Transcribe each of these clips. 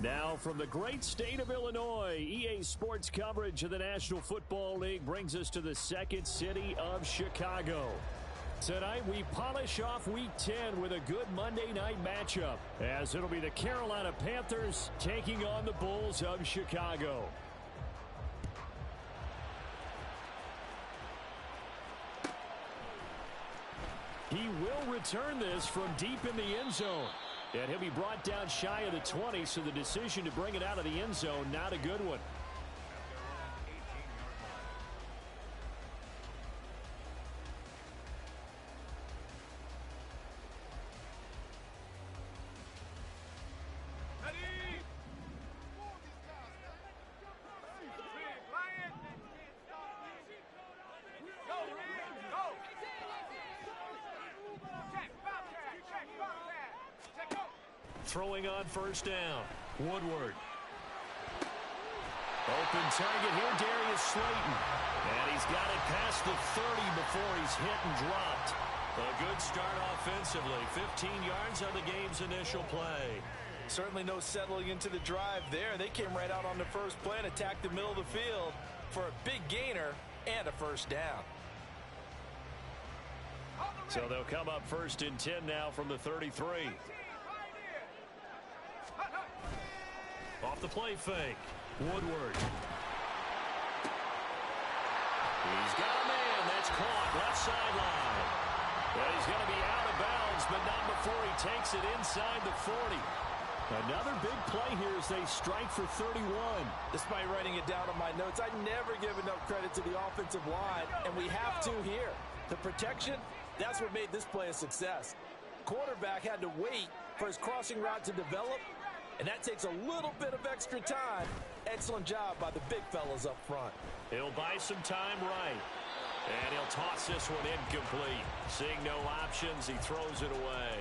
Now from the great state of Illinois, EA Sports coverage of the National Football League brings us to the second city of Chicago. Tonight we polish off Week 10 with a good Monday night matchup, as it'll be the Carolina Panthers taking on the Bulls of Chicago. He will return this from deep in the end zone. And he'll be brought down shy of the 20, so the decision to bring it out of the end zone, not a good one. Throwing on first down. Woodward. Open target here, Darius Slayton. And he's got it past the 30 before he's hit and dropped. A good start offensively. 15 yards on the game's initial play. Certainly no settling into the drive there. They came right out on the first play and attacked the middle of the field for a big gainer and a first down. So they'll come up first and 10 now from the 33. Off the play fake. Woodward. He's got a man. That's caught. Left sideline. And he's going to be out of bounds, but not before he takes it inside the 40. Another big play here as they strike for 31. Despite writing it down on my notes, I never give enough credit to the offensive line, and we have to here. The protection, that's what made this play a success. Quarterback had to wait for his crossing route to develop, and that takes a little bit of extra time. Excellent job by the big fellas up front. He'll buy some time right. And he'll toss this one incomplete. Seeing no options, he throws it away.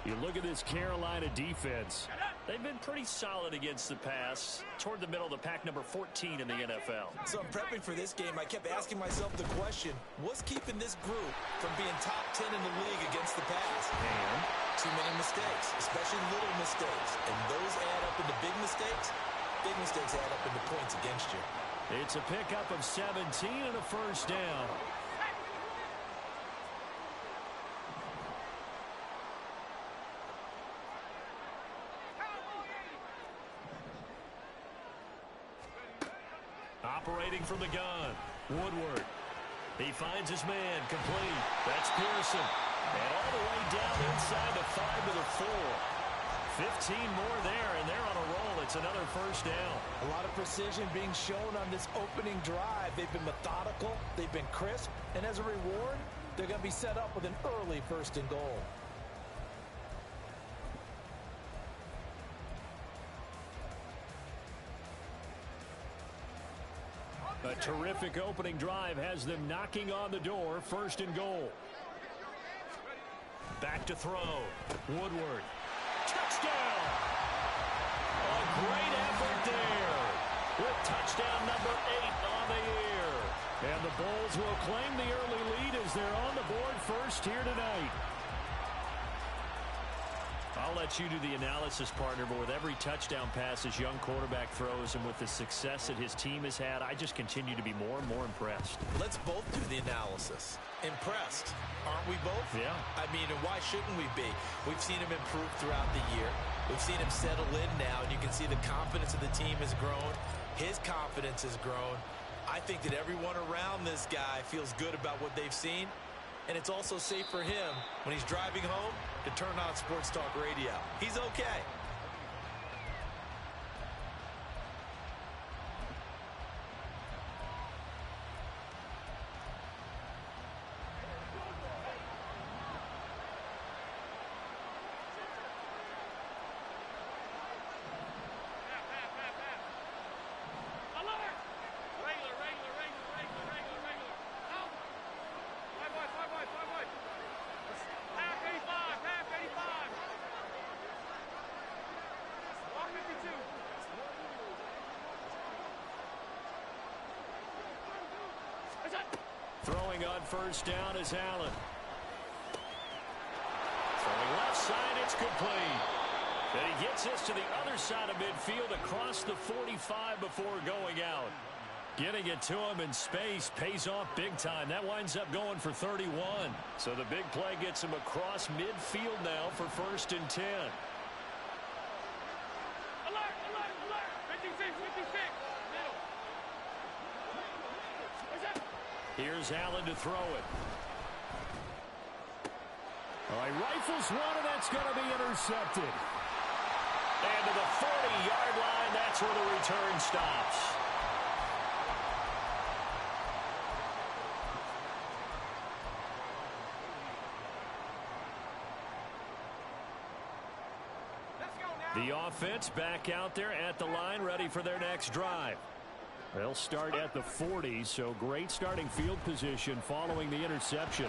You look at this Carolina defense. They've been pretty solid against the pass. Toward the middle of the pack, number 14 in the NFL. So in prepping for this game, I kept asking myself the question, what's keeping this group from being top 10 in the league against the pass? And too many mistakes, especially little mistakes. And those add up into big mistakes. Big mistakes add up into points against you. It's a pickup of 17 and a first down. Operating from the gun. Woodward. He finds his man. Complete. That's Pearson. And all the way down inside the 5 to the 4. 15 more there, and they're on a roll. It's another first down. A lot of precision being shown on this opening drive. They've been methodical. They've been crisp. And as a reward, they're going to be set up with an early first and goal. A terrific opening drive has them knocking on the door. First and goal. Back to throw. Woodward. Touchdown! A great effort there. With touchdown number 8 on the year. And the Bulls will claim the early lead as they're on the board first here tonight. I'll let you do the analysis, partner, but with every touchdown pass this young quarterback throws and with the success that his team has had, I just continue to be more and more impressed. Let's both do the analysis. Impressed, aren't we both? Yeah. I mean, and why shouldn't we be? We've seen him improve throughout the year. We've seen him settle in now, and you can see the confidence of the team has grown. His confidence has grown. I think that everyone around this guy feels good about what they've seen. And it's also safe for him when he's driving home to turn on Sports Talk Radio. He's okay. Throwing on first down is Allen. Throwing left side, it's complete. And he gets us to the other side of midfield across the 45 before going out. Getting it to him in space pays off big time. That winds up going for 31. So the big play gets him across midfield now for 1st and 10. Alert, alert, alert. 56, 56. Here's Allen to throw it. All right, rifles one, and that's going to be intercepted. And to the 40-yard line, that's where the return stops. The offense back out there at the line, ready for their next drive. They'll start at the 40, so great starting field position following the interception.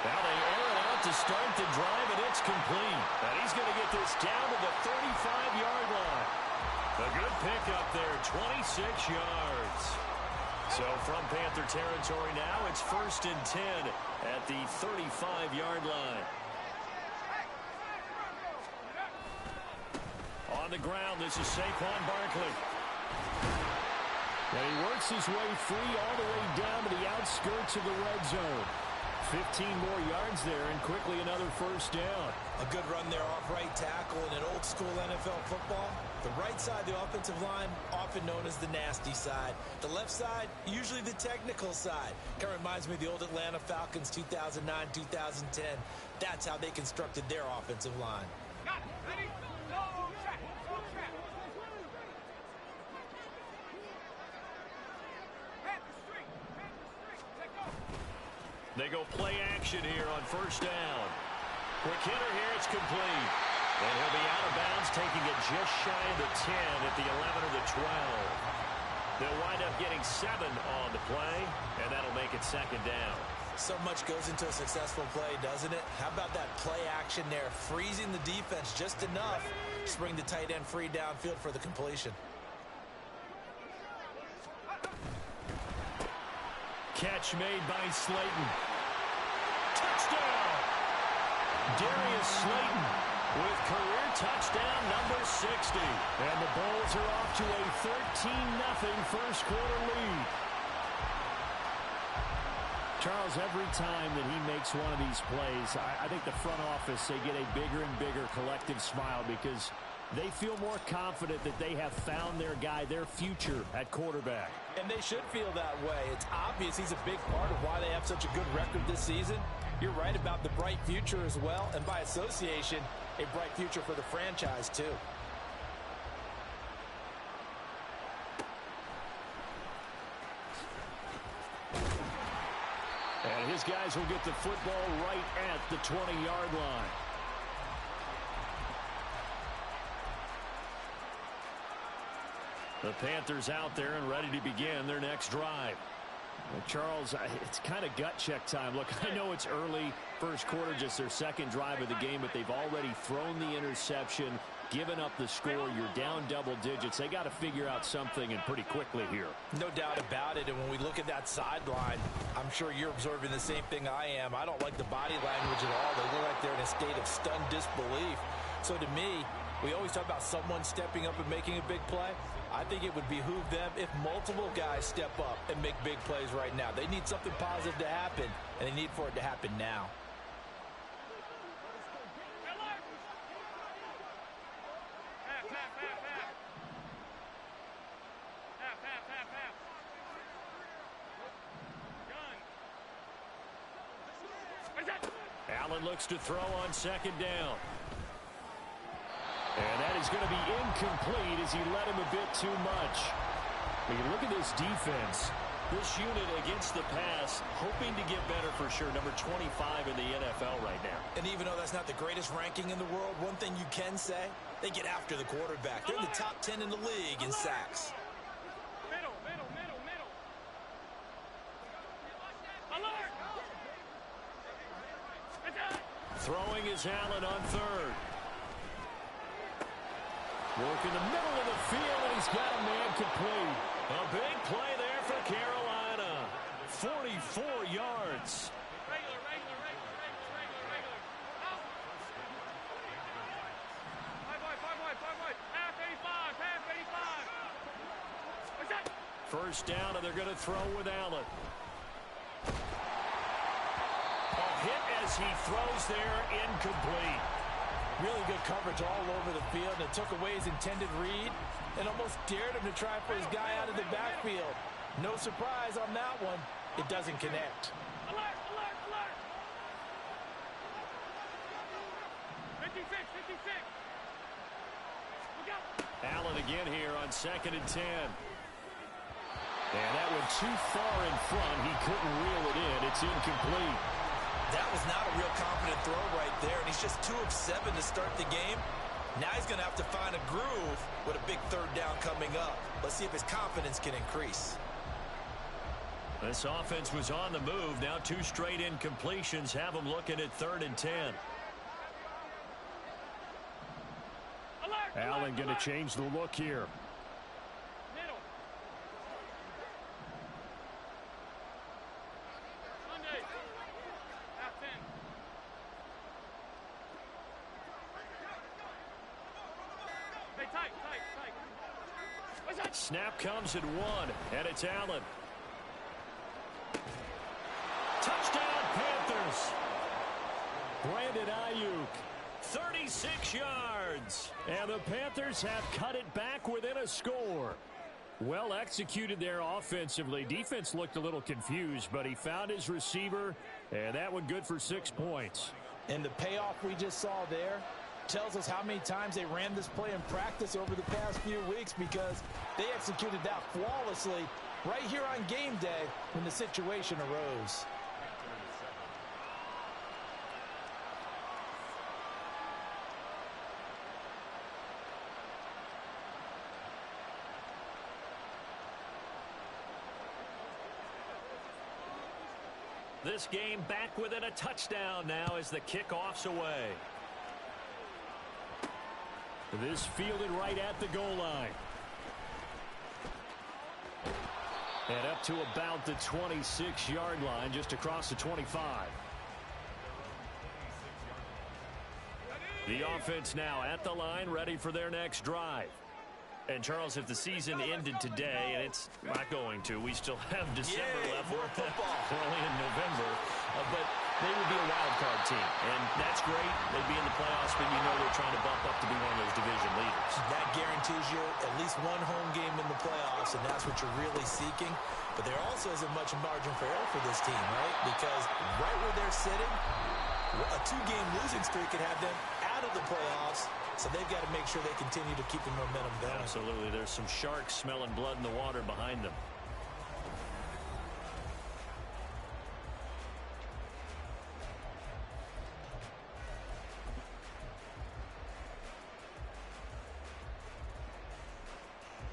Now they air it out to start the drive, and it's complete. And he's going to get this down to the 35-yard line. A good pickup there, 26 yards. So from Panther territory now, it's 1st and 10 at the 35-yard line. On the ground, this is Saquon Barkley. And he works his way free all the way down to the outskirts of the red zone. 15 more yards there, and quickly another 1st down. A good run there off right tackle in an old-school NFL football. The right side, the offensive line, often known as the nasty side. The left side, usually the technical side. Kind of reminds me of the old Atlanta Falcons 2009, 2010. That's how they constructed their offensive line. Got it. Ready? Go, track. Go, track. Panther streak. Let go. They go play action here on 1st down. Quick hitter here, it's complete. And he'll be out of bounds, taking it just shy of the 10 at the 11 or the 12. They'll wind up getting 7 on the play, and that'll make it 2nd down. So much goes into a successful play, doesn't it? How about that play action there, freezing the defense just enough to bring the tight end free downfield for the completion. Catch made by Slayton. Touchdown! Darius Slayton with career touchdown number 60. And the Bulls are off to a 13-0 first quarter lead. Charles, every time that he makes one of these plays, I think the front office, they get a bigger and bigger collective smile because they feel more confident that they have found their guy, their future at quarterback. And they should feel that way. It's obvious he's a big part of why they have such a good record this season. You're right about the bright future as well, and by association, a bright future for the franchise too. And his guys will get the football right at the 20-yard line. The Panthers out there and ready to begin their next drive. Well, Charles, it's kind of gut check time. Look, I know it's early, first quarter, just their 2nd drive of the game, but they've already thrown the interception, given up the score. You're down double digits. They got to figure out something, and pretty quickly here. No doubt about it. And when we look at that sideline, I'm sure you're observing the same thing I am. I don't like the body language at all. They look like they're in a state of stunned disbelief. So to me, we always talk about someone stepping up and making a big play. I think it would behoove them if multiple guys step up and make big plays right now. They need something positive to happen, and they need for it to happen now. Allen looks to throw on 2nd down. And that is going to be incomplete as he led him a bit too much. When you look at this defense, this unit against the pass, hoping to get better for sure. Number 25 in the NFL right now. And even though that's not the greatest ranking in the world, one thing you can say, they get after the quarterback. They're in the top 10 in the league in sacks. Middle. Alert! Throwing is Allen on 3rd. Work in the middle of the field, and he's got a man complete. A big play there for Carolina. 44 yards. Regular. First down, and they're going to throw with Allen. Hit as he throws there, incomplete. Really good coverage all over the field. It took away his intended read and almost dared him to try for his guy out of the backfield. No surprise on that one. It doesn't connect. Alert, alert, alert. 56, 56. Look out. Allen again here on 2nd and 10. And that went too far in front. He couldn't reel it in. It's incomplete. That was not a real confident throw right there, and he's just 2 of 7 to start the game. Now he's going to have to find a groove with a big 3rd down coming up. Let's see if his confidence can increase. This offense was on the move. Now 2 straight incompletions have him looking at 3rd and 10. Alert, Allen alert, going to alert. change the look here. Middle. Sunday. Half 10. Stay tight, tight, tight. What's that? Snap comes at 1, and it's Allen. Touchdown, Panthers. Brandon Ayuk, 36 yards. And the Panthers have cut it back within a score. Well executed there offensively. Defense looked a little confused, but he found his receiver, and that one good for 6 points. And the payoff we just saw there tells us how many times they ran this play in practice over the past few weeks, because they executed that flawlessly right here on game day when the situation arose. This game back within a touchdown now as the kickoff's away. This fielded right at the goal line. And up to about the 26-yard line, just across the 25. The offense now at the line, ready for their next drive. And, Charles, if the season ended today, and it's not going to, we still have December left. More football. We're only in November. But they would be a wild card team. And that's great. They'd be in the playoffs, but you know they're trying to bump up to be one of those division leaders. That guarantees you at least one home game in the playoffs, and that's what you're really seeking. But there also isn't much margin for error for this team, right? Because right where they're sitting, a 2-game losing streak could have them out of the playoffs. So they've got to make sure they continue to keep the momentum going. Absolutely. There's some sharks smelling blood in the water behind them.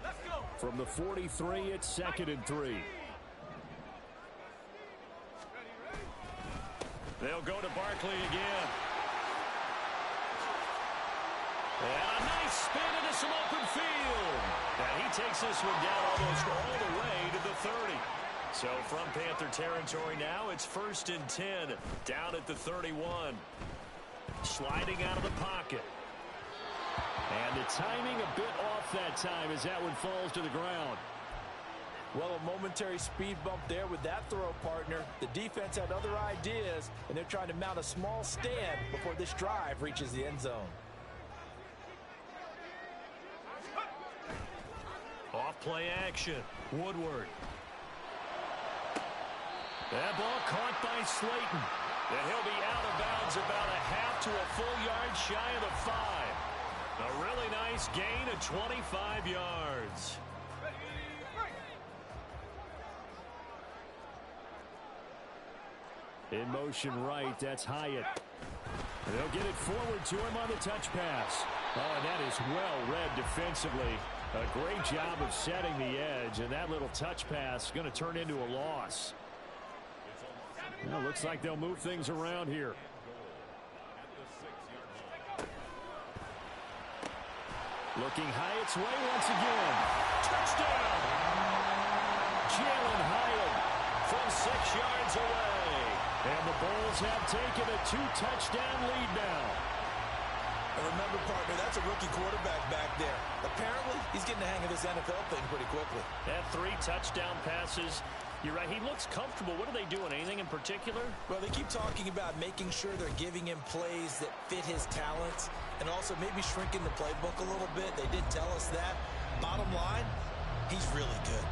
Let's go. From the 43, it's 2nd and 3. They'll go to Barkley again. And a nice spin into some open field. And he takes this one down almost all the way to the 30. So from Panther territory now, it's 1st and 10, down at the 31. Sliding out of the pocket. And the timing a bit off that time as that one falls to the ground. Well, a momentary speed bump there with that throw partner. The defense had other ideas, and they're trying to mount a small stand before this drive reaches the end zone. Off play action. Woodward. That ball caught by Slayton. And he'll be out of bounds about a half to a full yard shy of the 5. A really nice gain of 25 yards. In motion right, that's Hyatt. They'll get it forward to him on the touch pass. Oh, and that is well read defensively. A great job of setting the edge, and that little touch pass is going to turn into a loss. Well, looks like they'll move things around here. Looking Hyatt's way once again. Touchdown! Jalen Hyatt from 6 yards away. And the Bulls have taken a 2-touchdown lead now. And remember, partner. That's a rookie quarterback back there. Apparently, he's getting the hang of this NFL thing pretty quickly. Had 3 touchdown passes. You're right, he looks comfortable. What are they doing? Anything in particular? Well, they keep talking about making sure they're giving him plays that fit his talents and also maybe shrinking the playbook a little bit. They did tell us that. Bottom line, he's really good.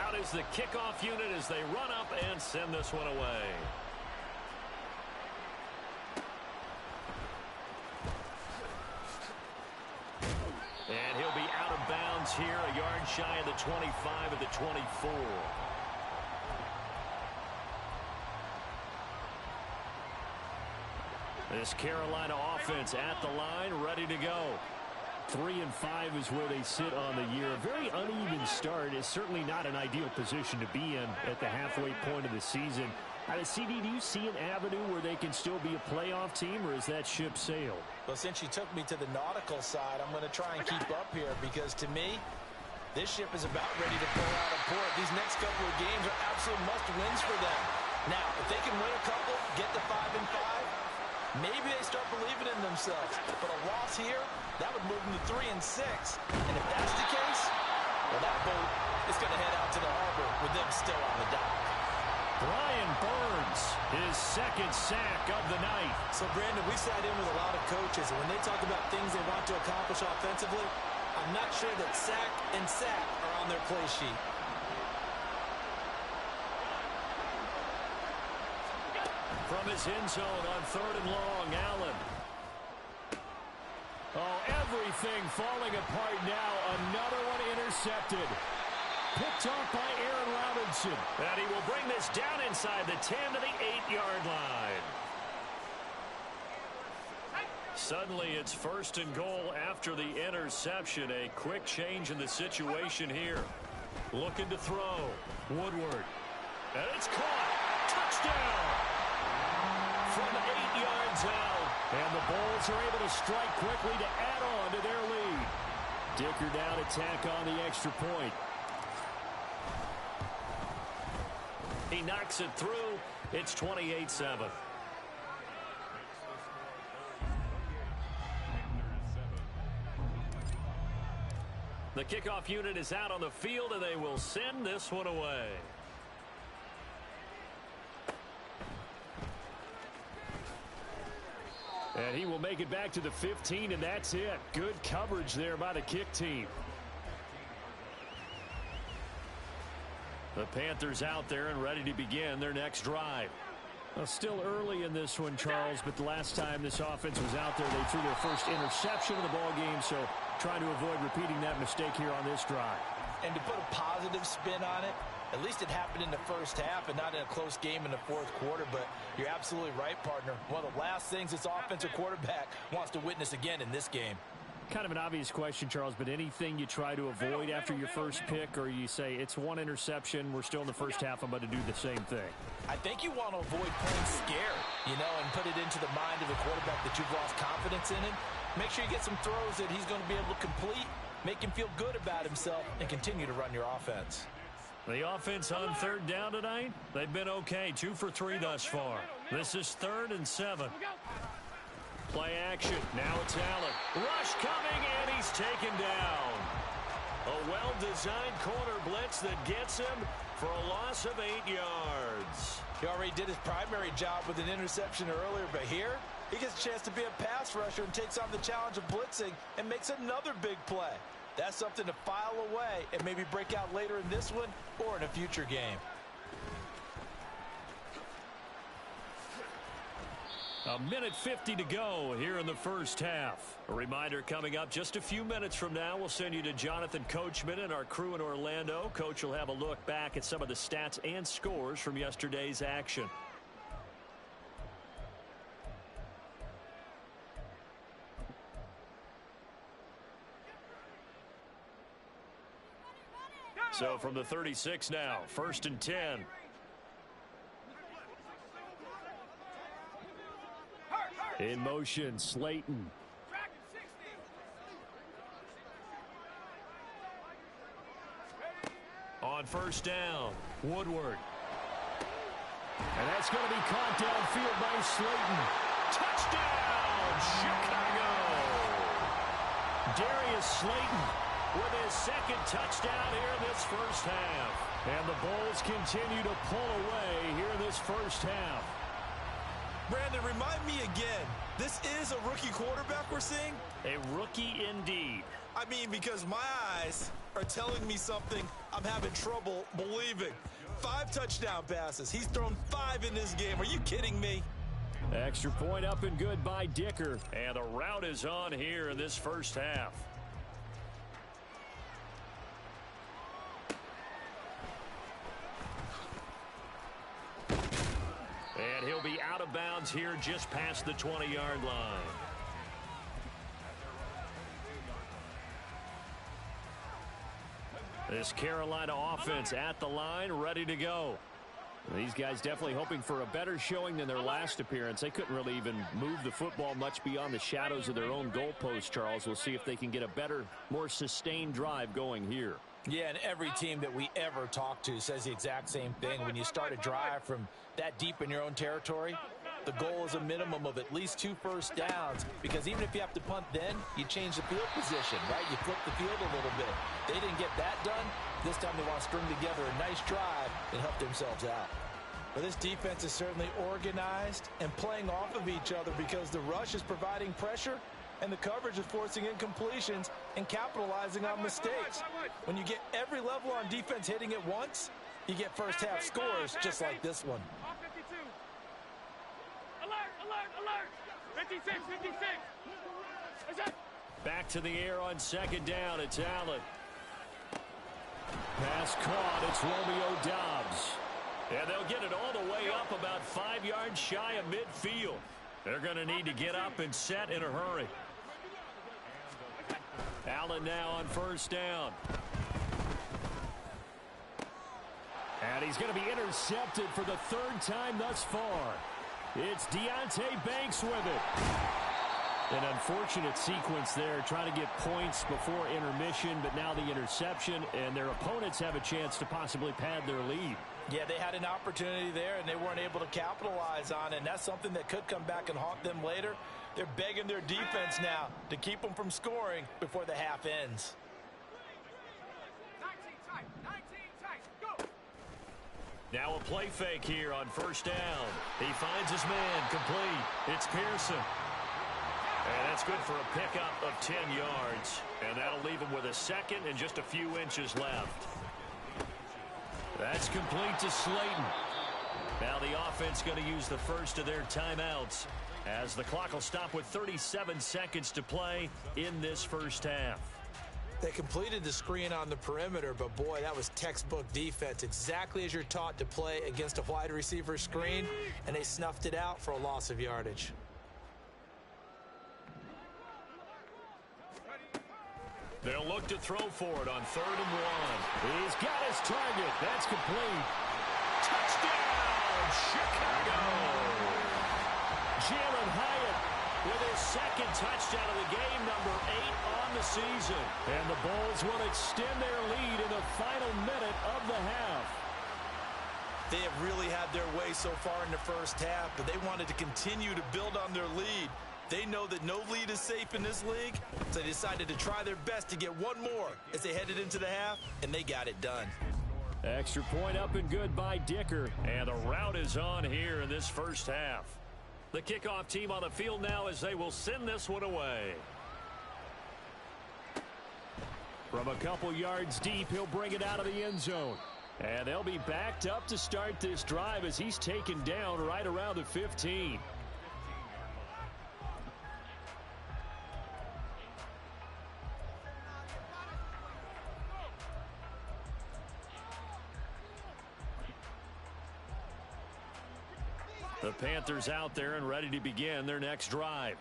Out is the kickoff unit as they run up and send this one away. And he'll be out of bounds here, a yard shy of the 25 of the 24. This Carolina offense at the line, ready to go. 3-5 is where they sit on the year. A very uneven start. Is certainly not an ideal position to be in at the halfway point of the season. CD, do you see an avenue where they can still be a playoff team, or is that ship sailed? Well, since you took me to the nautical side, I'm going to try and keep up here because, to me, this ship is about ready to pull out of port. These next couple of games are absolute must-wins for them. Now, if they can win a couple, get to 5-5, maybe they start believing in themselves. But a loss here, that would move them to 3-6. And if that's the case, well, that boat is going to head out to the harbor with them still on the dock. Brian Burns, his second sack of the night. So, Brandon, we sat in with a lot of coaches, and when they talk about things they want to accomplish offensively, I'm not sure that sack and sack are on their play sheet. From his end zone on 3rd and long, Allen. Oh, everything falling apart now. Another one intercepted. Picked off by Aaron Robinson. And he will bring this down inside the 10 to the 8-yard line. Suddenly it's 1st and goal after the interception. A quick change in the situation here. Looking to throw. Woodward. And it's caught. Touchdown. From 8 yards out. And the Bulls are able to strike quickly to add on to their lead. Dicker down, attack on the extra point. He knocks it through. It's 28-7. The kickoff unit is out on the field, and they will send this one away. And he will make it back to the 15, and that's it. Good coverage there by the kick team. The Panthers out there and ready to begin their next drive. Well, still early in this one, Charles, but the last time this offense was out there, they threw their first interception of the ball game, so trying to avoid repeating that mistake here on this drive. And to put a positive spin on it, at least it happened in the first half and not in a close game in the 4th quarter, but you're absolutely right, partner. One of the last things this offensive quarterback wants to witness again in this game. Kind of an obvious question, Charles, but anything you try to avoid after your first pick, or you say it's one interception, we're still in the first half, I'm going to do the same thing? I think you want to avoid playing scared, and put it into the mind of the quarterback that you've lost confidence in him. Make sure you get some throws that he's going to be able to complete, make him feel good about himself, and continue to run your offense. The offense on 3rd down tonight, they've been okay, 2 for 3 thus far. This is 3rd and 7. Play action. Now it's Allen. Rush coming, and he's taken down. A well-designed corner blitz that gets him for a loss of 8 yards. He already did his primary job with an interception earlier, but here he gets a chance to be a pass rusher and takes on the challenge of blitzing and makes another big play. That's something to file away and maybe break out later in this one or in a future game. A minute 50 to go here in the first half. A reminder coming up just a few minutes from now, we'll send you to Jonathan Coachman and our crew in Orlando. Coach will have a look back at some of the stats and scores from yesterday's action. So from the 36 now, 1st and 10. In motion, Slayton. On 1st down, Woodward. And that's going to be caught downfield by Slayton. Touchdown, Chicago! Darius Slayton with his second touchdown here in this first half. And the Bulls continue to pull away here in this first half. Brandon, remind me again, this is a rookie quarterback we're seeing? A rookie indeed. I mean, because my eyes are telling me something I'm having trouble believing. 5 touchdown passes. He's thrown 5 in this game. Are you kidding me? Extra point up and good by Dicker. And the route is on here in this first half. And he'll be out of bounds here just past the 20-yard line. This Carolina offense at the line, ready to go. These guys definitely hoping for a better showing than their last appearance. They couldn't really even move the football much beyond the shadows of their own goalpost, Charles. We'll see if they can get a better, more sustained drive going here. Yeah, and every team that we ever talk to says the exact same thing. When you start a drive from that deep in your own territory, the goal is a minimum of at least 2 first downs, because even if you have to punt then, you change the field position, right? You flip the field a little bit. They didn't get that done. This time they want to string together a nice drive and help themselves out. But this defense is certainly organized and playing off of each other, because the rush is providing pressure and the coverage is forcing incompletions and capitalizing on mistakes. When you get every level on defense hitting at once, you get first half scores just like this one. 52. Alert, alert, alert. 56, 56. Is that? Back to the air on second down. It's Allen. Pass caught. It's Romeo Doubs. And they'll get it all the way up about 5 yards shy of midfield. They're going to need to get up and set in a hurry. Allen now on first down. And he's going to be intercepted for the 3rd time thus far. It's Deonte Banks with it. An unfortunate sequence there, trying to get points before intermission, but now the interception, and their opponents have a chance to possibly pad their lead. Yeah, they had an opportunity there, and they weren't able to capitalize on it, and that's something that could come back and haunt them later. They're begging their defense now to keep them from scoring before the half ends. 19 tight, 19 tight, go! Now a play fake here on first down. He finds his man, complete. It's Pearson. And that's good for a pickup of 10 yards. And that'll leave him with a second and just a few inches left. That's complete to Slayton. Now the offense going to use the first of their timeouts, as the clock will stop with 37 seconds to play in this first half. They completed the screen on the perimeter, but boy, that was textbook defense, exactly as you're taught to play against a wide receiver screen, and they snuffed it out for a loss of yardage. They'll look to throw for it on 3rd and 1. He's got his target. That's complete. Touchdown, Chicago! Jalen Hyatt with his 2nd touchdown of the game, number 8 on the season. And the Bulls will extend their lead in the final minute of the half. They have really had their way so far in the first half, but they wanted to continue to build on their lead. They know that no lead is safe in this league, so they decided to try their best to get one more as they headed into the half, and they got it done. Extra point up and good by Dicker, and the route is on here in this first half. The kickoff team on the field now as they will send this one away. From a couple yards deep, he'll bring it out of the end zone. And they'll be backed up to start this drive as he's taken down right around the 15. The Panthers out there and ready to begin their next drive.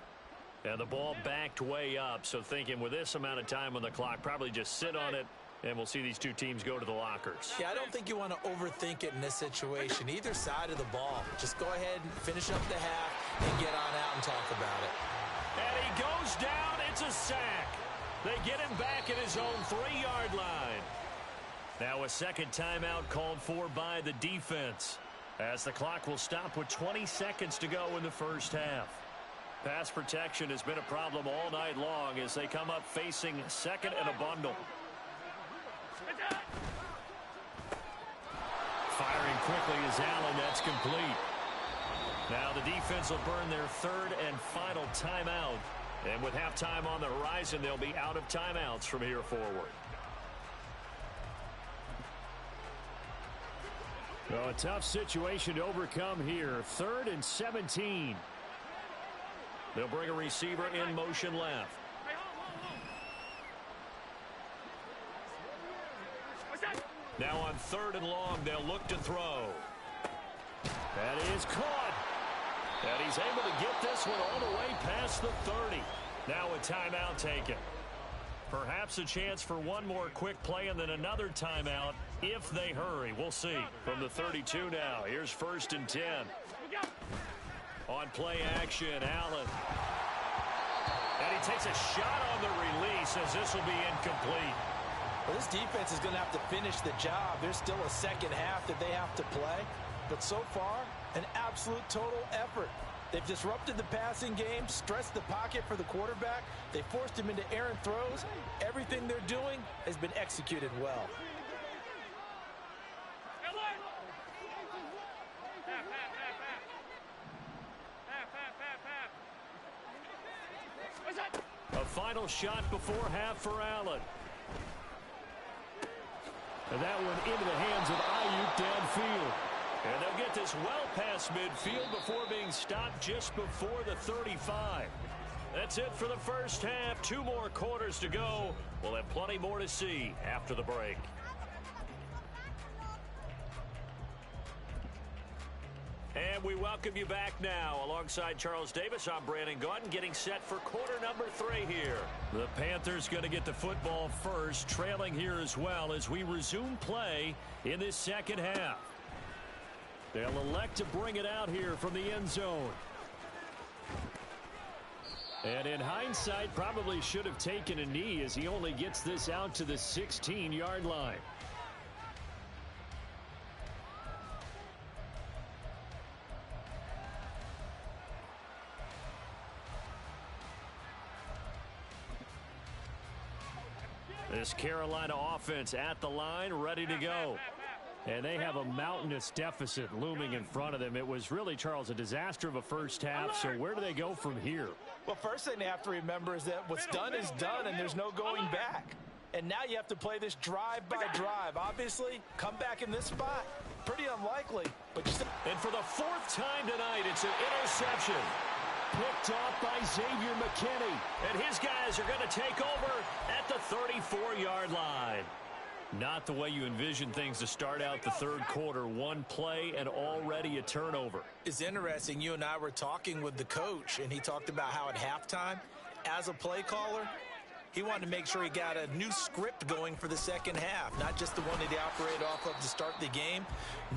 And the ball backed way up, so thinking with this amount of time on the clock, probably just sit on it, and we'll see these two teams go to the lockers. Yeah, I don't think you want to overthink it in this situation. Either side of the ball. Just go ahead and finish up the half and get on out and talk about it. And he goes down. It's a sack. They get him back at his own 3-yard line. Now a second timeout called for by the defense, as the clock will stop with 20 seconds to go in the first half. Pass protection has been a problem all night long as they come up facing second and a bundle. Firing quickly is Allen. That's complete. Now the defense will burn their third and final timeout. And with halftime on the horizon, they'll be out of timeouts from here forward. Well, a tough situation to overcome here. 3rd and 17. They'll bring a receiver in motion left. Now on 3rd and long, they'll look to throw. That is caught. And he's able to get this one all the way past the 30. Now a timeout taken. Perhaps a chance for one more quick play and then another timeout if they hurry. We'll see. From the 32 now, here's 1st and 10. On play action, Allen. And he takes a shot on the release as this will be incomplete. Well, this defense is going to have to finish the job. There's still a second half that they have to play. But so far, an absolute total effort. They've disrupted the passing game, stressed the pocket for the quarterback. They forced him into errant throws. Everything they're doing has been executed well. A final shot before half for Allen. And that one into the hands of Ayuk downfield. And they'll get this well past midfield before being stopped just before the 35. That's it for the first half. 2 more quarters to go. We'll have plenty more to see after the break. And we welcome you back now. Alongside Charles Davis, I'm Brandon Gaudin, getting set for quarter number 3 here. The Panthers going to get the football first, trailing here as well as we resume play in this second half. They'll elect to bring it out here from the end zone. And in hindsight, probably should have taken a knee as he only gets this out to the 16-yard line. This Carolina offense at the line, ready to go. And they have a mountainous deficit looming in front of them. It was really, Charles, a disaster of a first half. So where do they go from here? Well, first thing they have to remember is that what's done is done, and there's no going back. And now you have to play this drive by drive. Obviously, come back in this spot. Pretty unlikely. But and for the 4th time tonight, it's an interception. Picked off by Xavier McKinney. And his guys are going to take over at the 34-yard line. Not the way you envision things to start out the third quarter. One play and already a turnover. It's interesting. You and I were talking with the coach, and he talked about how at halftime, as a play caller, he wanted to make sure he got a new script going for the second half, not just the one that he operated off of to start the game.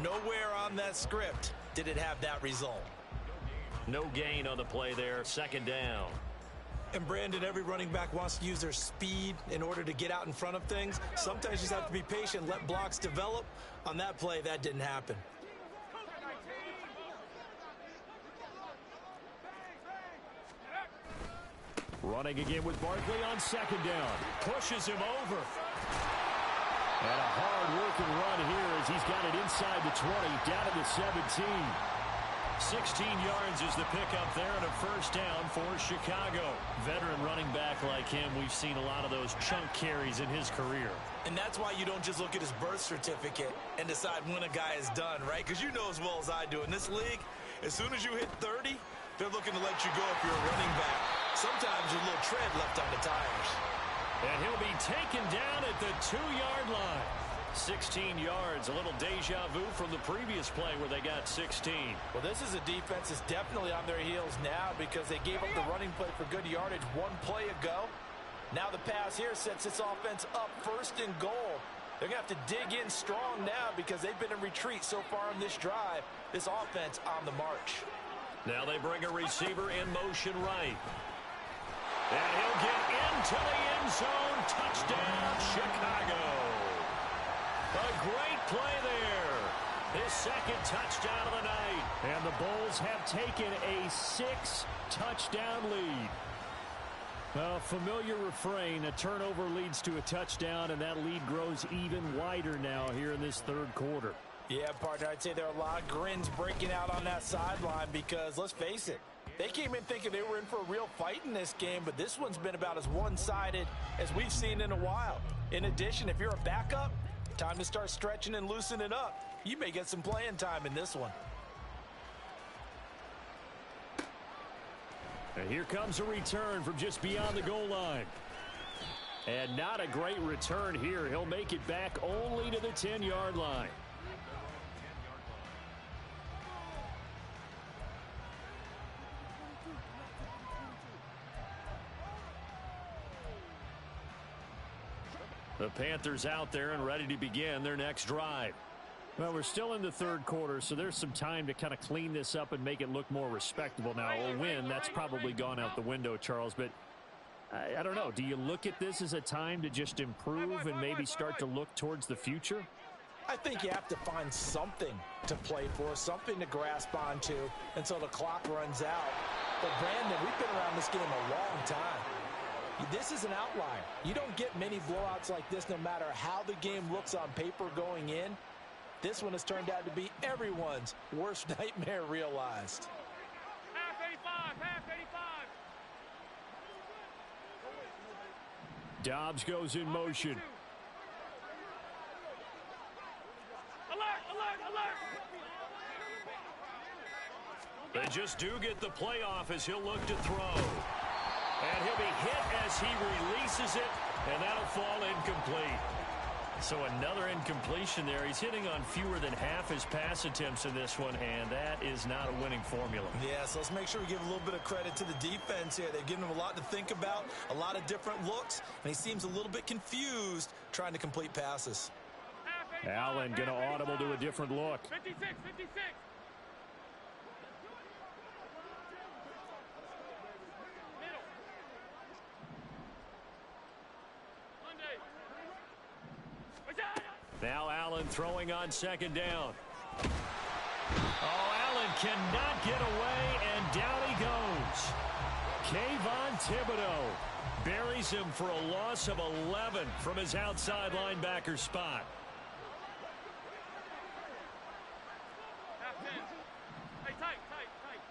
Nowhere on that script did it have that result. No gain on the play there. 2nd down. And Brandon, every running back wants to use their speed in order to get out in front of things. Sometimes you just have to be patient, let blocks develop. On that play, that didn't happen. Running again with Barkley on 2nd down. Pushes him over. And a hard-working run here as he's got it inside the 20, down to the 17. 16 yards is the pickup there and a 1st down for Chicago. Veteran running back like him, we've seen a lot of those chunk carries in his career. And that's why you don't just look at his birth certificate and decide when a guy is done, right? Because you know as well as I do, in this league, as soon as you hit 30, they're looking to let you go if you're a running back. Sometimes there's a little tread left on the tires. And he'll be taken down at the 2-yard line. 16 yards, a little deja vu from the previous play where they got 16. Well, this is a defense that's definitely on their heels now because they gave up the running play for good yardage one play ago. Now the pass here sets this offense up 1st and goal. They're going to have to dig in strong now because they've been in retreat so far in this drive. This offense on the march. Now they bring a receiver in motion right. And he'll get into the end zone. Touchdown, Chicago. A great play there. His second touchdown of the night. And the Bulls have taken a 6-touchdown lead. A familiar refrain, a turnover leads to a touchdown, and that lead grows even wider now here in this third quarter. Yeah, partner, I'd say there are a lot of grins breaking out on that sideline because, let's face it, they came in thinking they were in for a real fight in this game, but this one's been about as one-sided as we've seen in a while. In addition, if you're a backup, time to start stretching and loosening up. You may get some playing time in this one. And here comes a return from just beyond the goal line. And not a great return here. He'll make it back only to the 10-yard line. The Panthers out there and ready to begin their next drive. Well, we're still in the third quarter, so there's some time to kind of clean this up and make it look more respectable. Now, a win, that's probably gone out the window, Charles, but I don't know. Do you look at this as a time to just improve and maybe start to look towards the future? I think you have to find something to play for, something to grasp onto until the clock runs out. But, Brandon, we've been around this game a long time. This is an outlier. You don't get many blowouts like this no matter how the game looks on paper going in. This one has turned out to be everyone's worst nightmare realized. Half 85, half 85. Dobbs goes in motion. Alert, alert, alert. They just do get the playoff as he'll look to throw. And he'll be hit as he releases it, and that'll fall incomplete. So another incompletion there. He's hitting on fewer than half his pass attempts in this one, and that is not a winning formula. Yeah, so let's make sure we give a little bit of credit to the defense here. They've given him a lot to think about, a lot of different looks, and he seems a little bit confused trying to complete passes. Allen going to audible to a different look. 56, 56. Now Allen throwing on second down. Oh, Allen cannot get away, and down he goes. Kayvon Thibodeau buries him for a loss of 11 from his outside linebacker spot. Half 10. Hey, tight, tight, tight.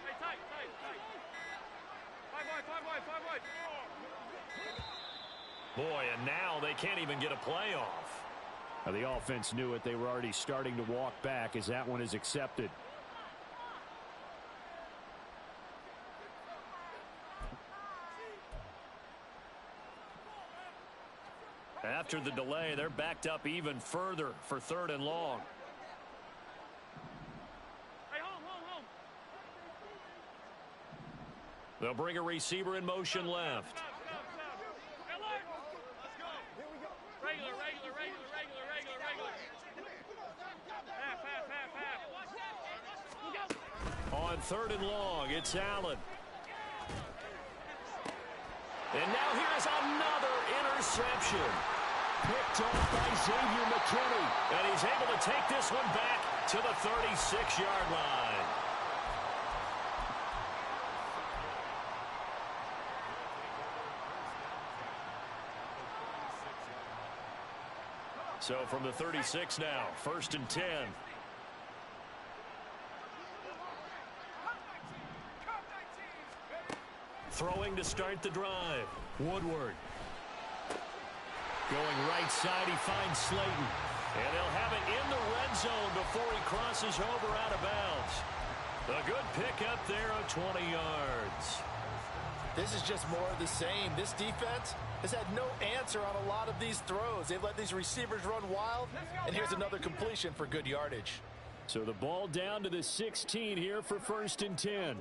Hey, tight, tight, tight. Five wide, five wide, five wide. Boy, and now they can't even get a play off. Now, the offense knew it. They were already starting to walk back as that one is accepted. After the delay, they're backed up even further for third and long. Hey, home, home, home. They'll bring a receiver in motion left. Stop, stop, stop. Alert. Let's go. Here we go. Regular, regular, regular, regular, regular, regular. Half, half, half, half. Watch that. Look out. On third and long, it's Allen. And now here's another interception. Picked off by Xavier McKinney. And he's able to take this one back to the 36-yard line. So from the 36 now, 1st and 10. Throwing to start the drive. Woodward. Going right side, he finds Slayton. And they'll have it in the red zone before he crosses over out of bounds. A good pickup there of 20 yards. This is just more of the same. This defense has had no answer on a lot of these throws. They've let these receivers run wild, and here's another completion for good yardage. So the ball down to the 16 here for 1st and 10.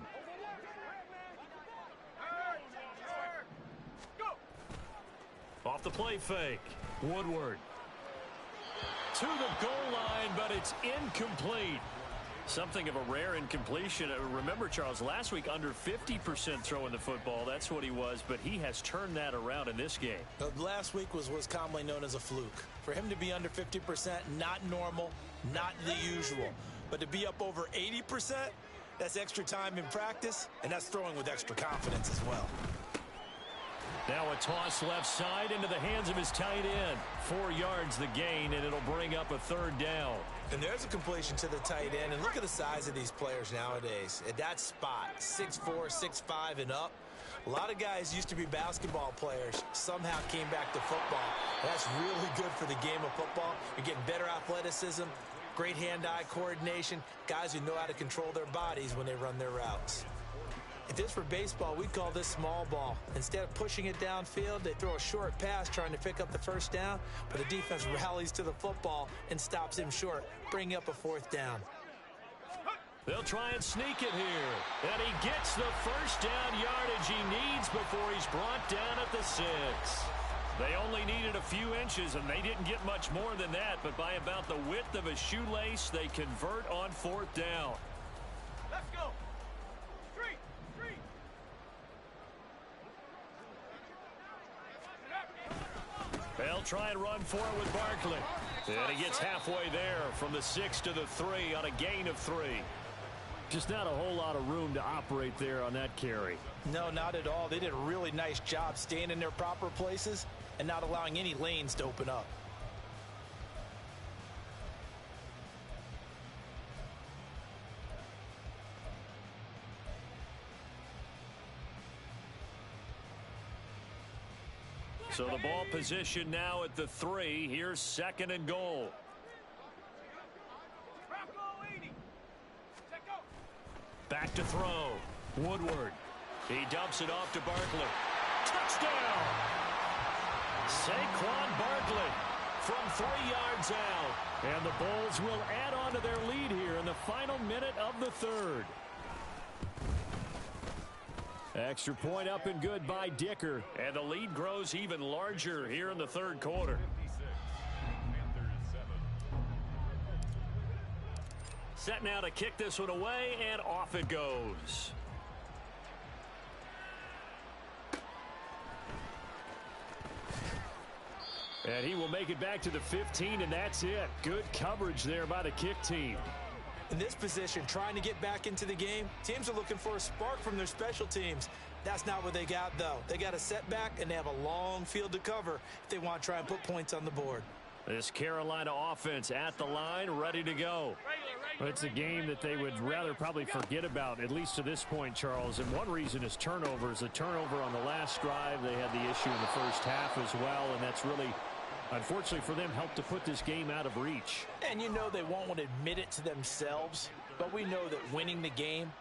Off the play fake. Woodward. To the goal line, but it's incomplete. Something of a rare incompletion. Remember, Charles, last week under 50% throwing the football. That's what he was, but he has turned that around in this game. Last week was commonly known as a fluke. For him to be under 50%, not normal, not the usual. But to be up over 80%, that's extra time in practice, and that's throwing with extra confidence as well. Now a toss left side into the hands of his tight end. 4 yards the gain, and it'll bring up a 3rd down. And there's a completion to the tight end. And look at the size of these players nowadays. At that spot, 6'4", 6'5", and up. A lot of guys used to be basketball players, somehow came back to football. That's really good for the game of football. You're getting better athleticism, great hand-eye coordination, guys who know how to control their bodies when they run their routes. If this were baseball, we'd call this small ball. Instead of pushing it downfield, they throw a short pass trying to pick up the 1st down, but the defense rallies to the football and stops him short, bringing up a 4th down. They'll try and sneak it here, and he gets the 1st down yardage he needs before he's brought down at the 6. They only needed a few inches, and they didn't get much more than that, but by about the width of a shoelace, they convert on 4th down. Let's go. They'll try and run for it with Barkley. And he gets halfway there from the 6 to the 3 on a gain of 3. Just not a whole lot of room to operate there on that carry. No, not at all. They did a really nice job staying in their proper places and not allowing any lanes to open up. So the ball position now at the 3. Here's 2nd and goal. Back to throw. Woodward. He dumps it off to Barkley. Touchdown! Saquon Barkley from 3 yards out. And the Bulls will add on to their lead here in the final minute of the 3rd. Extra point up and good by Dicker. And the lead grows even larger here in the 3rd quarter. Set now to kick this one away, and off it goes. And he will make it back to the 15, and that's it. Good coverage there by the kick team. In this position, trying to get back into the game, teams are looking for a spark from their special teams. That's not what they got, though. They got a setback, and they have a long field to cover if they want to try and put points on the board. This Carolina offense at the line, ready to go. It's a game that they would rather probably forget about, at least to this point, Charles. And one reason is turnovers. A turnover on the last drive. They had the issue in the first half as well, and that's really, unfortunately for them, helped to put this game out of reach. And you know they won't want to admit it to themselves, but we know that winning the game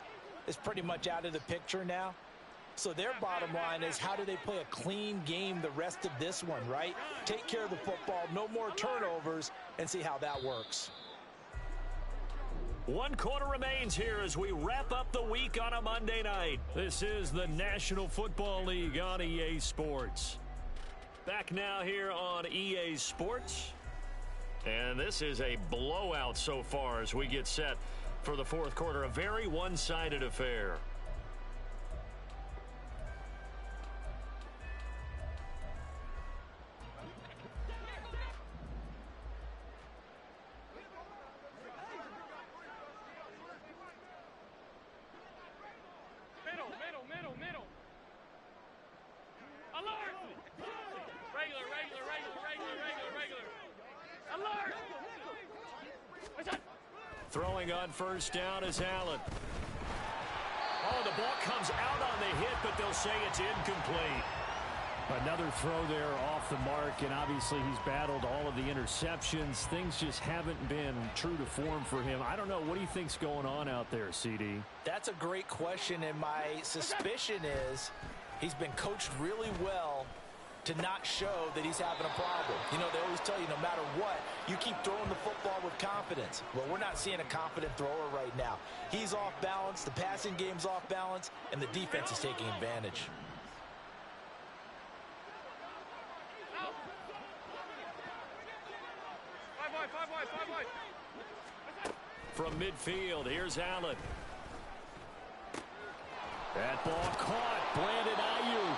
is pretty much out of the picture now. So their bottom line is, how do they play a clean game the rest of this one, right? Take care of the football, no more turnovers, and see how that works. 1 quarter remains here as we wrap up the week on a Monday night. This is the National Football League on EA Sports. Back now here on EA Sports. And this is a blowout so far as we get set for the 4th quarter. A very one-sided affair. Middle. Alert! Regular. Alert! Throwing on 1st down is Allen. Oh, the ball comes out on the hit, but they'll say it's incomplete. Another throw there off the mark, and obviously he's battled all of the interceptions. Things just haven't been true to form for him. I don't know. What do you think's going on out there, CD? That's a great question, and my suspicion is he's been coached really well to not show that he's having a problem. You know, they always tell you no matter what, you keep throwing the football with confidence. Well, we're not seeing a confident thrower right now. He's off balance, the passing game's off balance, and the defense is taking advantage. from midfield. Here's Allen. That ball caught. Brandon Ayuk.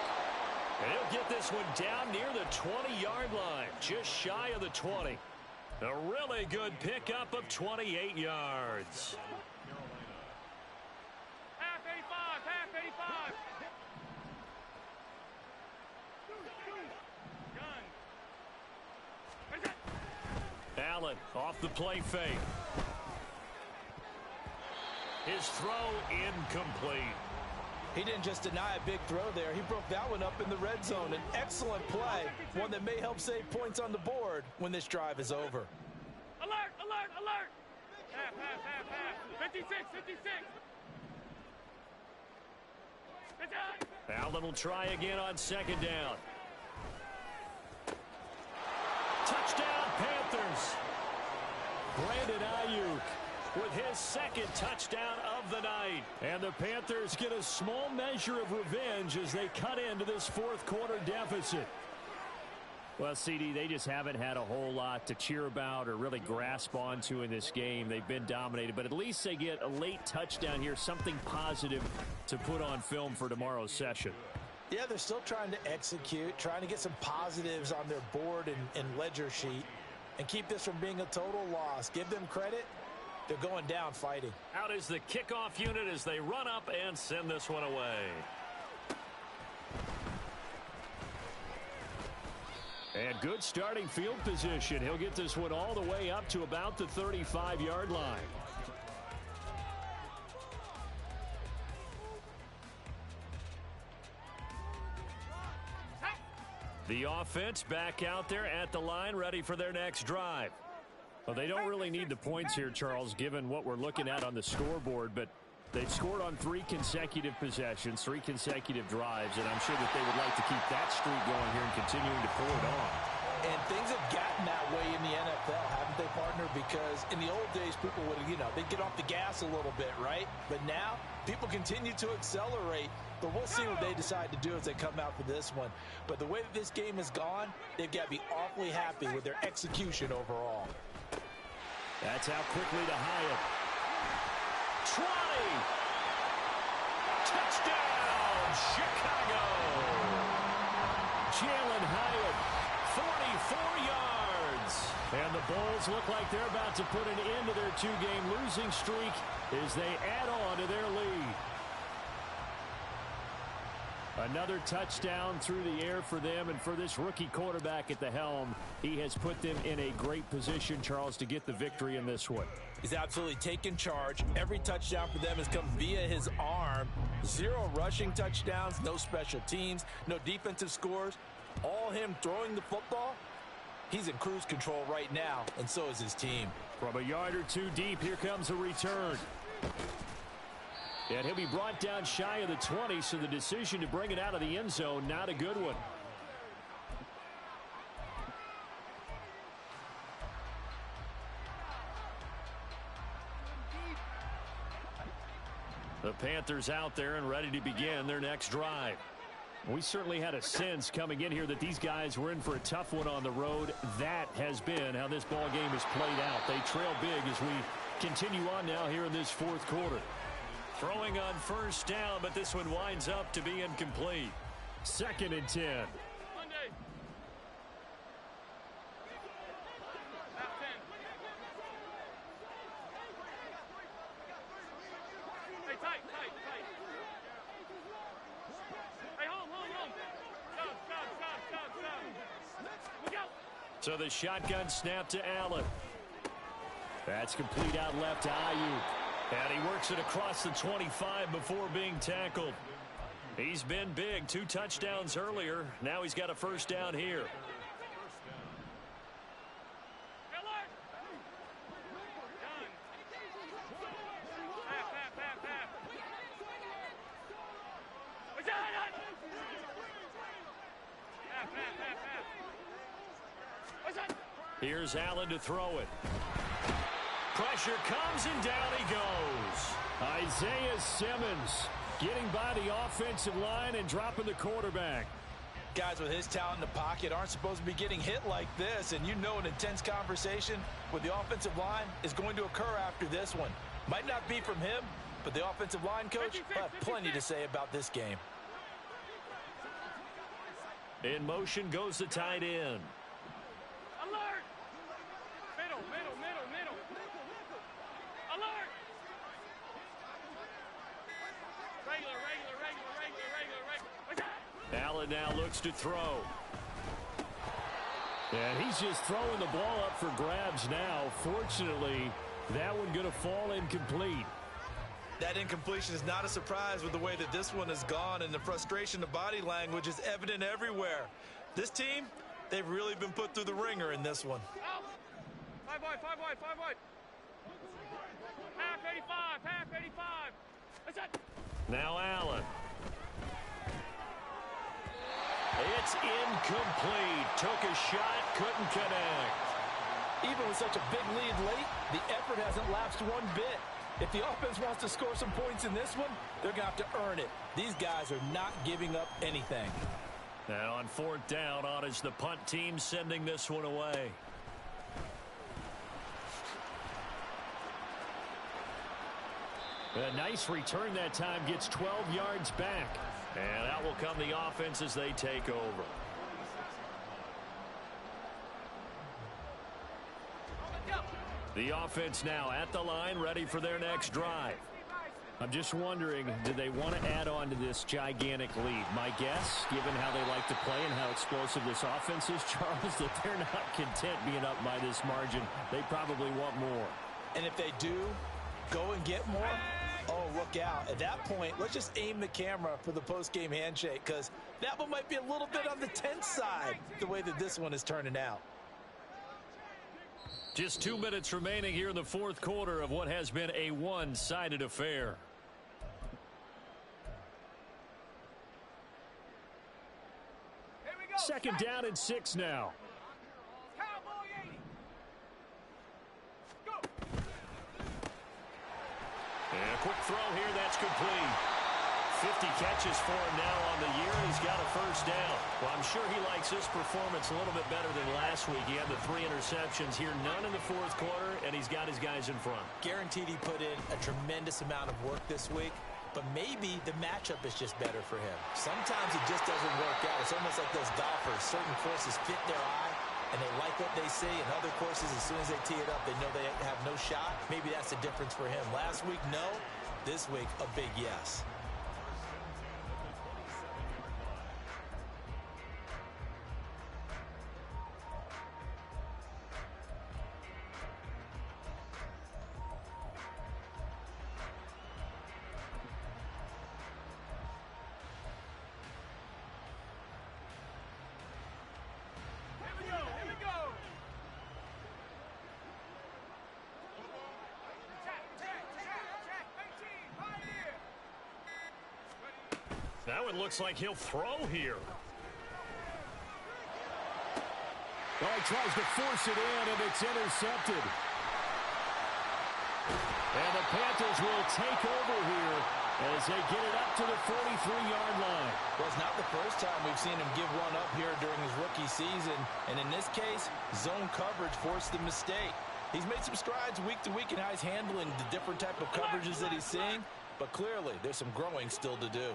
And he'll get this one down near the 20-yard line, just shy of the 20. A really good pickup of 28 yards. Half 85, half 85. Gun. Allen off the play fake. His throw incomplete. He didn't just deny a big throw there. He broke that one up in the red zone. An excellent play, one that may help save points on the board when this drive is over. Alert, alert, alert. Half, half, half, half. 56, 56. It's out. Allen will try again on second down. Touchdown, Panthers. Brandon Ayuk with his second touchdown of the night. And the Panthers get a small measure of revenge as they cut into this fourth quarter deficit. Well, CD, they just haven't had a whole lot to cheer about or really grasp onto in this game. They've been dominated, but at least they get a late touchdown here, something positive to put on film for tomorrow's session. Yeah, they're still trying to execute, trying to get some positives on their board and ledger sheet and keep this from being a total loss. Give them credit. They're going down fighting. Out is the kickoff unit as they run up and send this one away. And good starting field position. He'll get this one all the way up to about the 35-yard line. The offense back out there at the line, ready for their next drive. Well, they don't really need the points here, Charles, given what we're looking at on the scoreboard, but they've scored on 3 consecutive possessions, 3 consecutive drives, and I'm sure that they would like to keep that streak going here and continuing to pull it on. And things have gotten that way in the NFL, haven't they, partner? Because in the old days, people would, they'd get off the gas a little bit, right? But now, people continue to accelerate. But we'll see what they decide to do as they come out for this one. But the way that this game has gone, they've got to be awfully happy with their execution overall. That's out quickly to Hyatt. Try! Touchdown, Chicago! Jalen Hyatt, 44 yards. And the Bulls look like they're about to put an end to their 2-game losing streak as they add on to their lead. Another touchdown through the air for them, and for this rookie quarterback at the helm, he has put them in a great position, Charles, to get the victory in this one. He's absolutely taken charge. Every touchdown for them has come via his arm. 0 rushing touchdowns, no special teams, no defensive scores. All him throwing the football. He's in cruise control right now, and so is his team. From a yard or 2 deep, here comes a return. And he'll be brought down shy of the 20, so the decision to bring it out of the end zone, not a good one. The Panthers out there and ready to begin their next drive. We certainly had a sense coming in here that these guys were in for a tough one on the road. That has been how this ball game has played out. They trail big as we continue on now here in this fourth quarter. Throwing on first down, but this one winds up to be incomplete. 2nd and 10. Monday. Half 10. Hey, tight. Hey, home. Stop. Look out. So the shotgun snap to Allen. That's complete out left to Ayuk. And he works it across the 25 before being tackled. He's been big. 2 touchdowns earlier. Now he's got a first down here. Here's Allen to throw it. Pressure comes and down he goes. Isaiah Simmons getting by the offensive line and dropping the quarterback. Guys with his talent in the pocket aren't supposed to be getting hit like this, and you know an intense conversation with the offensive line is going to occur after this one. Might not be from him, but the offensive line coach will have plenty to say about this game. In motion goes the tight end. Alert! Middle, middle, middle, middle. Alert! Regular, regular, regular, regular, regular, regular. Allen now looks to throw. And he's just throwing the ball up for grabs now. Fortunately, that one going to fall incomplete. That incompletion is not a surprise with the way that this one has gone, and the frustration, the body language is evident everywhere. This team, they've really been put through the ringer in this one. Out. 5 wide, 5 wide, 5 wide. Half 85, half 85. That's it. Now Allen. It's incomplete. Took a shot, couldn't connect. Even with such a big lead late, the effort hasn't lapsed one bit. If the offense wants to score some points in this one, they're going to have to earn it. These guys are not giving up anything. Now on 4th down, on is the punt team sending this one away. A nice return that time, gets 12 yards back. And out will come the offense as they take over. The offense now at the line, ready for their next drive. I'm just wondering, do they want to add on to this gigantic lead? My guess, given how they like to play and how explosive this offense is, Charles, that they're not content being up by this margin. They probably want more. And if they do go and get more, oh, look out. At that point, let's just aim the camera for the post-game handshake, because that one might be a little bit on the tense side, the way that this one is turning out. Just 2 minutes remaining here in the 4th quarter of what has been a one-sided affair. Second down and 6 now. Cowboy 80. Go. And a quick throw here, that's complete. 50 catches for him now on the year. He's got a first down. Well, I'm sure he likes this performance a little bit better than last week. He had the 3 interceptions here, none in the 4th quarter, and he's got his guys in front. Guaranteed he put in a tremendous amount of work this week, but maybe the matchup is just better for him. Sometimes it just doesn't work out. It's almost like those golfers. Certain courses fit their eye, and they like what they see. And other courses, as soon as they tee it up, they know they have no shot. Maybe that's the difference for him. Last week, no. This week, a big yes. Now it looks like he'll throw here. Oh, he tries to force it in, and it's intercepted. And the Panthers will take over here as they get it up to the 43-yard line. Well, it's not the first time we've seen him give one up here during his rookie season. And in this case, zone coverage forced the mistake. He's made some strides week to week in how he's handling the different type of coverages that he's seeing. But clearly, there's some growing still to do.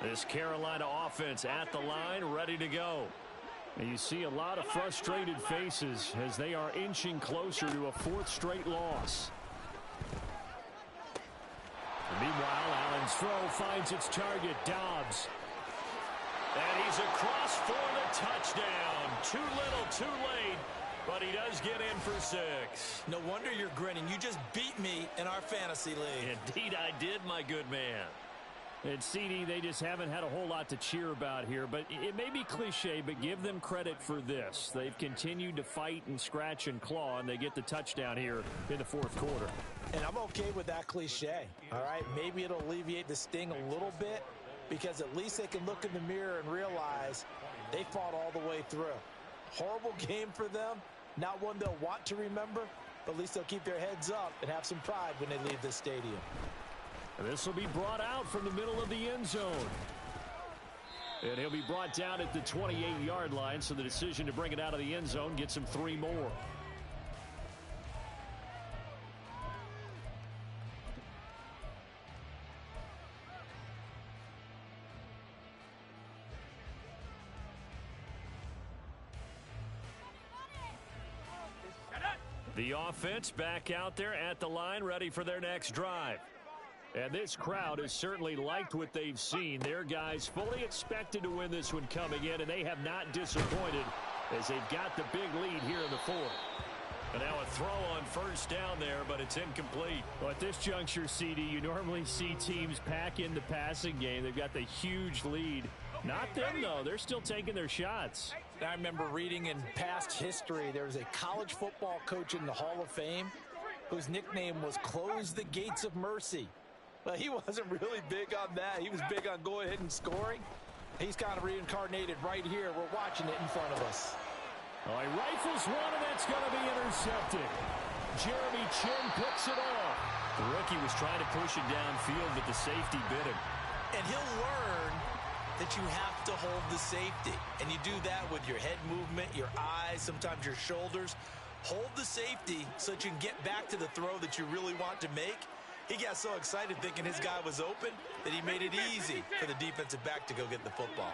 This Carolina offense at the line, ready to go. And you see a lot of frustrated faces as they are inching closer to a 4th straight loss. And meanwhile, Allen's throw finds its target, Dobbs. And he's across for the touchdown. Too little, too late, but he does get in for 6. No wonder you're grinning. You just beat me in our fantasy league. Indeed I did, my good man. And CD, they just haven't had a whole lot to cheer about here, but it may be cliche, but give them credit for this. They've continued to fight and scratch and claw, and they get the touchdown here in the 4th quarter. And I'm okay with that cliche, all right? Maybe it'll alleviate the sting a little bit, because at least they can look in the mirror and realize they fought all the way through. Horrible game for them, not one they'll want to remember, but at least they'll keep their heads up and have some pride when they leave this stadium. And this will be brought out from the middle of the end zone. And he'll be brought down at the 28-yard line, so the decision to bring it out of the end zone gets him 3 more. The offense back out there at the line, ready for their next drive. And this crowd has certainly liked what they've seen. Their guys fully expected to win this one coming in, and they have not disappointed as they've got the big lead here in the fourth. And now a throw on first down there, but it's incomplete. Well, at this juncture, CD, you normally see teams pack in the passing game. They've got the huge lead. Not them, though. They're still taking their shots. I remember reading in past history, there was a college football coach in the Hall of Fame whose nickname was Close the Gates of Mercy. Well, he wasn't really big on that. He was big on go ahead and scoring. He's kind of reincarnated right here. We're watching it in front of us. Oh, he rifles one, and that's going to be intercepted. Jeremy Chin picks it off. The rookie was trying to push it downfield, but the safety bit him. And he'll learn that you have to hold the safety. And you do that with your head movement, your eyes, sometimes your shoulders. Hold the safety so that you can get back to the throw that you really want to make. He got so excited thinking his guy was open that he made it easy for the defensive back to go get the football.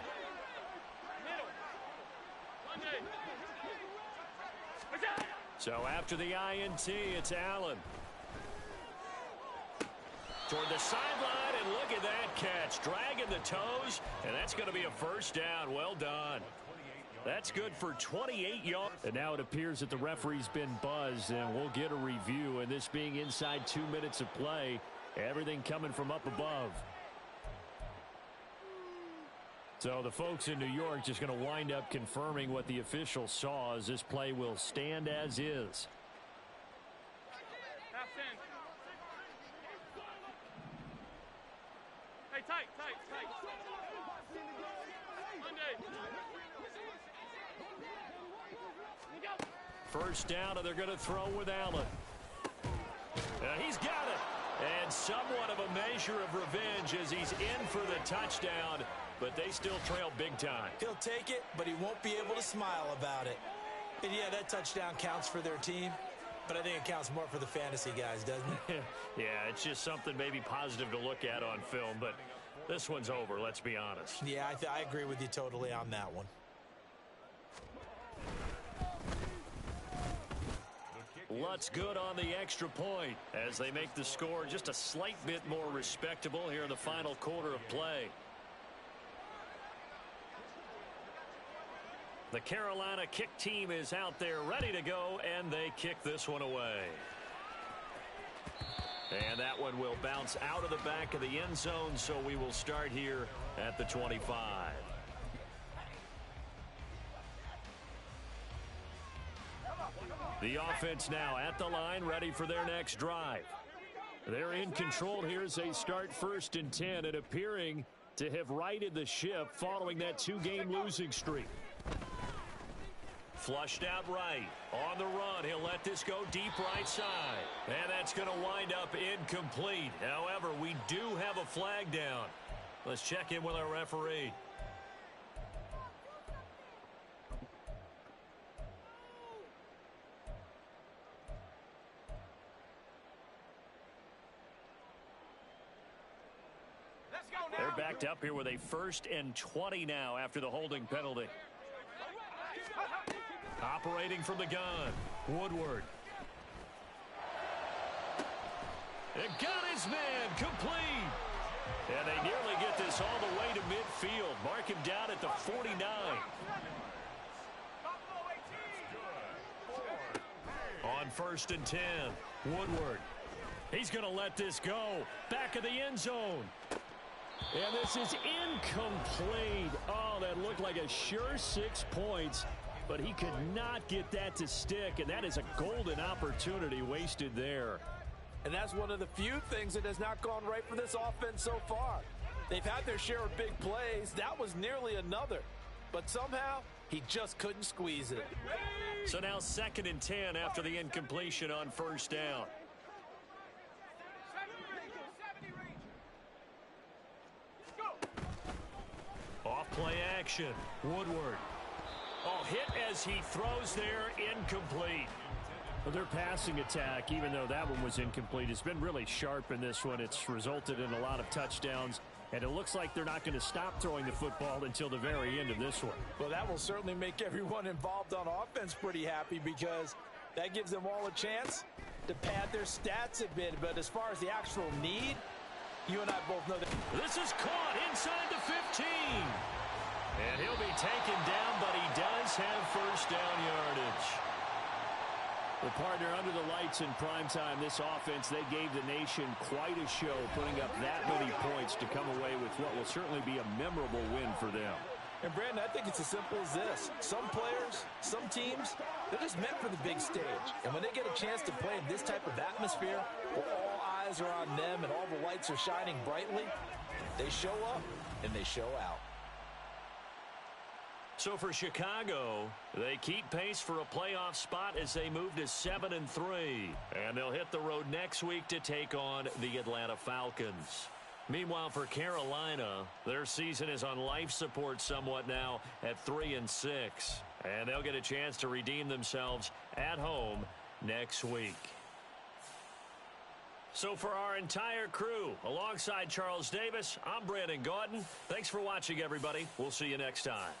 So after the INT, it's Allen. Toward the sideline, and look at that catch. Dragging the toes, and that's going to be a first down. Well done. That's good for 28 yards. And now it appears that the referee's been buzzed, and we'll get a review. And this being inside 2 minutes of play, everything coming from up above. So the folks in New York just going to wind up confirming what the official saw, as this play will stand as is. Hey, tight. First down, and they're going to throw with Allen. He's got it. And somewhat of a measure of revenge as he's in for the touchdown, but they still trail big time. He'll take it, but he won't be able to smile about it. And yeah, that touchdown counts for their team, but I think it counts more for the fantasy guys, doesn't it? Yeah, it's just something maybe positive to look at on film, but this one's over, let's be honest. Yeah, I agree with you totally on that one. Lutt's good on the extra point as they make the score just a slight bit more respectable here in the final quarter of play. The Carolina kick team is out there ready to go, and they kick this one away. And that one will bounce out of the back of the end zone, so we will start here at the 25. The offense now at the line, ready for their next drive. They're in control here as they start 1st and 10, and appearing to have righted the ship following that 2-game losing streak. Flushed out right. On the run, he'll let this go deep right side. And that's going to wind up incomplete. However, we do have a flag down. Let's check in with our referee. They're backed up here with a 1st and 20 now after the holding penalty. Operating from the gun, Woodward. It got his man complete. And they nearly get this all the way to midfield. Mark him down at the 49. On 1st and 10, Woodward. He's going to let this go. Back of the end zone. And this is incomplete. Oh, that looked like a sure 6 points, but he could not get that to stick, and that is a golden opportunity wasted there. And that's one of the few things that has not gone right for this offense so far. They've had their share of big plays. That was nearly another, but somehow he just couldn't squeeze it. So now 2nd and 10 after the incompletion on 1st down. Off Play action. Woodward. Oh, hit as he throws there, incomplete. Well, their passing attack, even though that one was incomplete, has been really sharp in this one. It's resulted in a lot of touchdowns, and it looks like they're not going to stop throwing the football until the very end of this one. Well, that will certainly make everyone involved on offense pretty happy because that gives them all a chance to pad their stats a bit. But as far as the actual need, you and I both know that. This is caught inside the 15. And he'll be taken down, but he does have first down yardage. The partner under the lights in primetime, this offense, they gave the nation quite a show, putting up that many points to come away with what will certainly be a memorable win for them. And, Brandon, I think it's as simple as this. Some players, some teams, they're just meant for the big stage. And when they get a chance to play in this type of atmosphere, where all eyes are on them and all the lights are shining brightly, they show up and they show out. So for Chicago, they keep pace for a playoff spot as they move to 7-3. And they'll hit the road next week to take on the Atlanta Falcons. Meanwhile, for Carolina, their season is on life support somewhat now at 3-6. And they'll get a chance to redeem themselves at home next week. So for our entire crew, alongside Charles Davis, I'm Brandon Gaudin. Thanks for watching, everybody. We'll see you next time.